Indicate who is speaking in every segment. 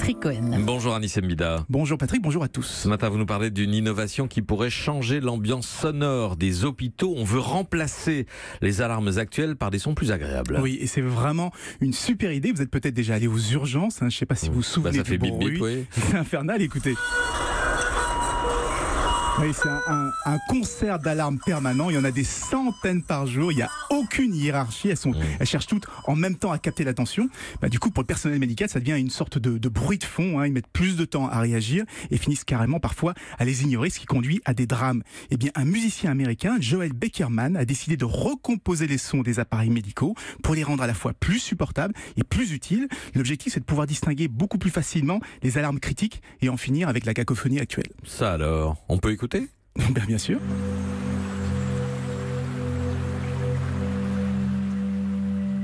Speaker 1: Patrick Cohen.
Speaker 2: Bonjour Anis Mbida.
Speaker 3: Bonjour Patrick, bonjour à tous.
Speaker 2: Ce matin, vous nous parlez d'une innovation qui pourrait changer l'ambiance sonore des hôpitaux. On veut remplacer les alarmes actuelles par des sons plus agréables.
Speaker 3: Oui, et c'est vraiment une super idée. Vous êtes peut-être déjà allé aux urgences. Je ne sais pas si vous vous souvenez
Speaker 2: ça fait
Speaker 3: du
Speaker 2: bip
Speaker 3: bruit.
Speaker 2: bip, oui.
Speaker 3: C'est infernal, écoutez. Oui, c'est un concert d'alarmes permanent. Il y en a des centaines par jour. Il n'y a aucune hiérarchie. Elles cherchent toutes en même temps à capter l'attention. Du coup, pour le personnel médical, ça devient une sorte de bruit de fond. Ils mettent plus de temps à réagir et finissent carrément parfois à les ignorer, ce qui conduit à des drames. Eh bien, un musicien américain, Joel Beckerman, a décidé de recomposer les sons des appareils médicaux pour les rendre à la fois plus supportables et plus utiles. L'objectif, c'est de pouvoir distinguer beaucoup plus facilement les alarmes critiques et en finir avec la cacophonie actuelle.
Speaker 2: Ça alors, on peut écouter ?
Speaker 3: Bien sûr.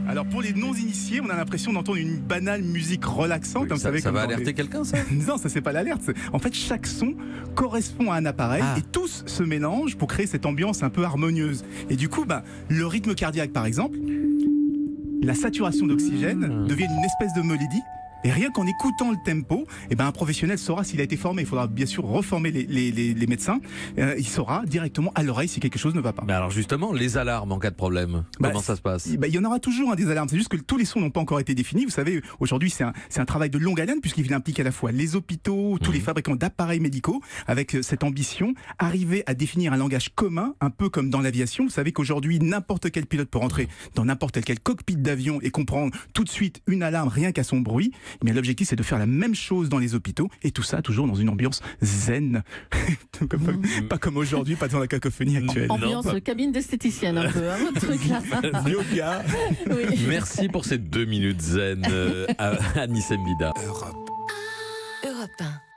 Speaker 3: Alors pour les non-initiés, on a l'impression d'entendre une banale musique relaxante.
Speaker 2: Oui, ça
Speaker 3: comme
Speaker 2: va
Speaker 3: dans
Speaker 2: alerter quelqu'un, ça ?
Speaker 3: Non, ça c'est pas l'alerte. En fait, chaque son correspond à un appareil et tous se mélangent pour créer cette ambiance un peu harmonieuse. Et du coup, le rythme cardiaque par exemple, la saturation d'oxygène deviennent une espèce de mélodie. Et rien qu'en écoutant le tempo, un professionnel saura s'il a été formé. Il faudra bien sûr reformer les médecins. Il saura directement à l'oreille si quelque chose ne va pas.
Speaker 2: Mais alors justement, les alarmes en cas de problème, comment ça se passe ?
Speaker 3: Il y en aura toujours des alarmes. C'est juste que tous les sons n'ont pas encore été définis. Vous savez, aujourd'hui, c'est un travail de longue haleine puisqu'il implique à la fois les hôpitaux, tous les fabricants d'appareils médicaux, avec cette ambition, arriver à définir un langage commun, un peu comme dans l'aviation. Vous savez qu'aujourd'hui, n'importe quel pilote peut rentrer dans n'importe quel cockpit d'avion et comprendre tout de suite une alarme rien qu'à son bruit. Mais l'objectif, c'est de faire la même chose dans les hôpitaux et tout ça toujours dans une ambiance zen. Pas comme aujourd'hui, pas dans la cacophonie actuelle.
Speaker 1: Ambiance cabine d'esthéticienne un peu, votre truc là.
Speaker 3: Yoga.
Speaker 1: Oui.
Speaker 2: Merci pour ces 2 minutes zen, Anis Mbida.
Speaker 4: Europe 1.